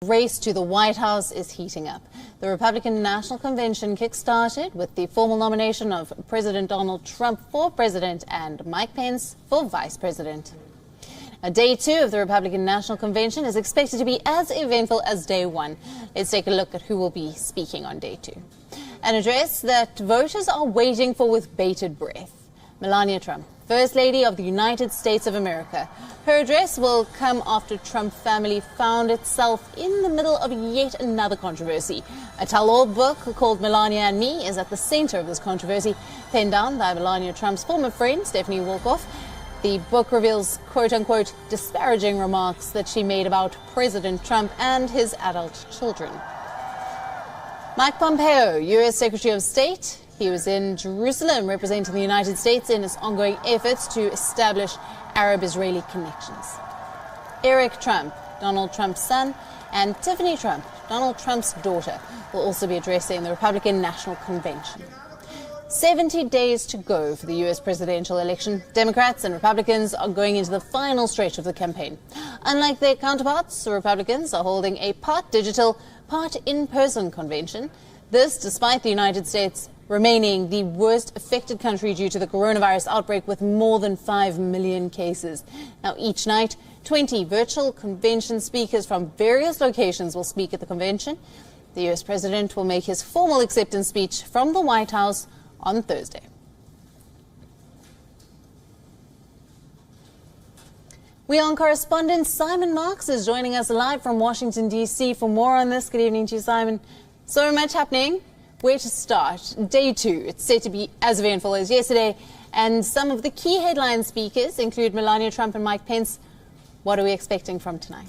Race to the White House is heating up. The Republican National Convention kick-started with the formal nomination of President Donald Trump for president and Mike Pence for vice president. Day two of the Republican National Convention is expected to be as eventful as day one. Let's take a look at who will be speaking on day two. An address that voters are waiting for with bated breath. Melania Trump, First Lady of the United States of America. Her address will come after Trump family found itself in the middle of yet another controversy. A tell-all book called Melania and Me is at the center of this controversy, penned down by Melania Trump's former friend, Stephanie Wolkoff. The book reveals quote-unquote disparaging remarks that she made about President Trump and his adult children. Mike Pompeo, U.S. Secretary of State. He was in Jerusalem representing the United States in its ongoing efforts to establish Arab-Israeli connections. Eric Trump, Donald Trump's son, and Tiffany Trump, Donald Trump's daughter, will also be addressing the Republican National Convention. 70 days to go for the U.S. presidential election. Democrats and Republicans are going into the final stretch of the campaign. Unlike their counterparts, the Republicans are holding a part digital, part in-person convention. This despite the United States remaining the worst affected country due to the coronavirus outbreak with more than 5 million cases. Now, each night, 20 virtual convention speakers from various locations will speak at the convention. The U.S. president will make his formal acceptance speech from the White House on Thursday. WION correspondent Simon Marks is joining us live from Washington, D.C. for more on this. Good evening to you, Simon. So much happening. Where to start? Day two. It's set to be as eventful as yesterday. And some of the key headline speakers include Melania Trump and Mike Pence. What are we expecting from tonight?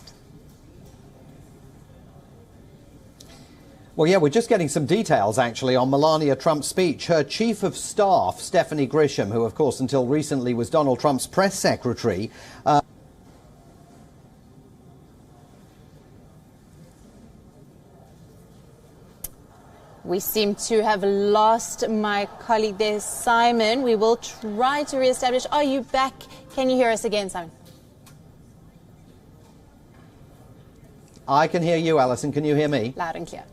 Well, yeah, we're just getting some details, actually, on Melania Trump's speech. Her chief of staff, Stephanie Grisham, who, of course, until recently was Donald Trump's press secretary, We seem to have lost my colleague there, Simon. We will try to reestablish. Are you back? Can you hear us again, Simon? I can hear you, Alison. Can you hear me? Loud and clear.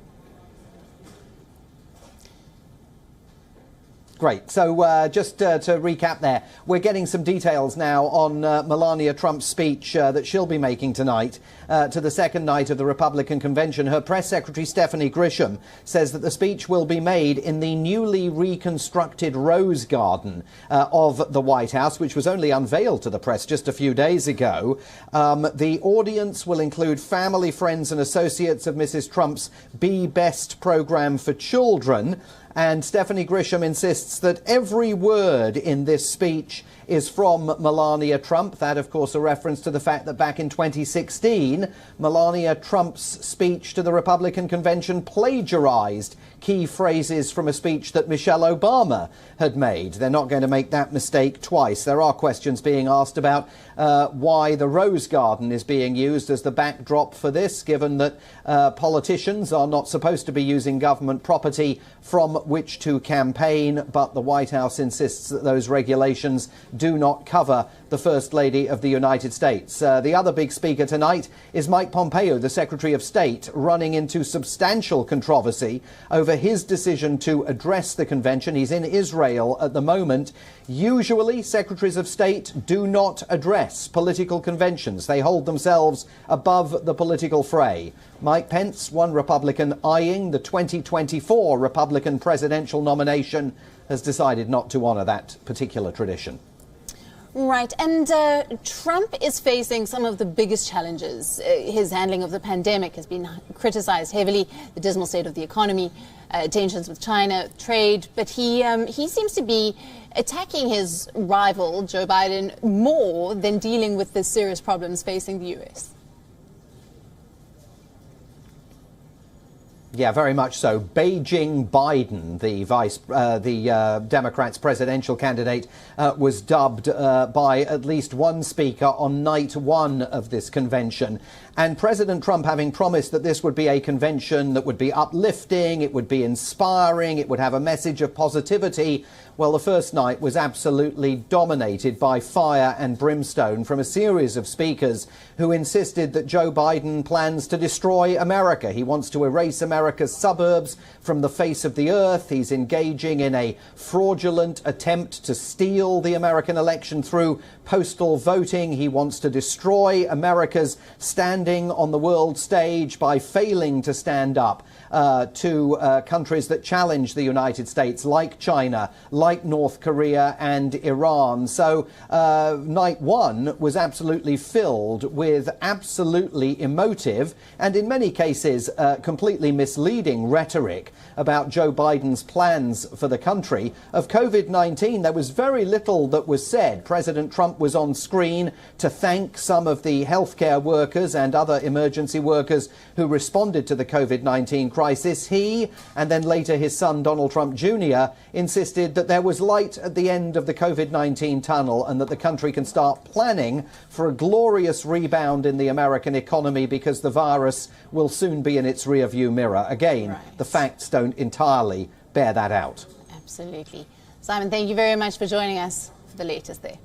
Great. So just to recap there, we're getting some details now on Melania Trump's speech that she'll be making tonight to the second night of the Republican convention. Her press secretary, Stephanie Grisham, says that the speech will be made in the newly reconstructed Rose Garden of the White House, which was only unveiled to the press just a few days ago. The audience will include family, friends and associates of Mrs. Trump's Be Best program for children. And Stephanie Grisham insists that every word in this speech is from Melania Trump. That, of course, a reference to the fact that back in 2016, Melania Trump's speech to the Republican convention plagiarized key phrases from a speech that Michelle Obama had made. They're not going to make that mistake twice. There are questions being asked about why the Rose Garden is being used as the backdrop for this, given that politicians are not supposed to be using government property from which to campaign, but the White House insists that those regulations do not cover the First Lady of the United States. The other big speaker tonight is Mike Pompeo, the Secretary of State, running into substantial controversy over his decision to address the convention. He's in Israel at the moment. Usually, secretaries of state do not address political conventions. They hold themselves above the political fray. Mike Pence, one Republican eyeing the 2024 Republican presidential nomination, has decided not to honor that particular tradition. Right, and Trump is facing some of the biggest challenges. His handling of the pandemic has been criticized heavily, the dismal state of the economy, tensions with China, trade, but he seems to be attacking his rival, Joe Biden, more than dealing with the serious problems facing the U.S. Yeah, very much so. Beijing Biden, the Democrats' presidential candidate, was dubbed by at least one speaker on night one of this convention. And President Trump, having promised that this would be a convention that would be uplifting, it would be inspiring, it would have a message of positivity, well, the first night was absolutely dominated by fire and brimstone from a series of speakers who insisted that Joe Biden plans to destroy America. He wants to erase America's suburbs from the face of the earth. He's engaging in a fraudulent attempt to steal the American election through postal voting. He wants to destroy America's standing on the world stage by failing to stand up to countries that challenge the United States, like China, like North Korea and Iran. So night one was absolutely filled with absolutely emotive and in many cases completely misleading rhetoric about Joe Biden's plans for the country. Of COVID-19, there was very little that was said. President Trump was on screen to thank some of the healthcare workers and other emergency workers who responded to the COVID-19 crisis. He, and then later his son Donald Trump Jr., insisted that there was light at the end of the COVID-19 tunnel and that the country can start planning for a glorious rebound in the American economy because the virus will soon be in its rearview mirror. Again, right. The facts don't entirely bear that out. Absolutely. Simon, thank you very much for joining us for the latest there.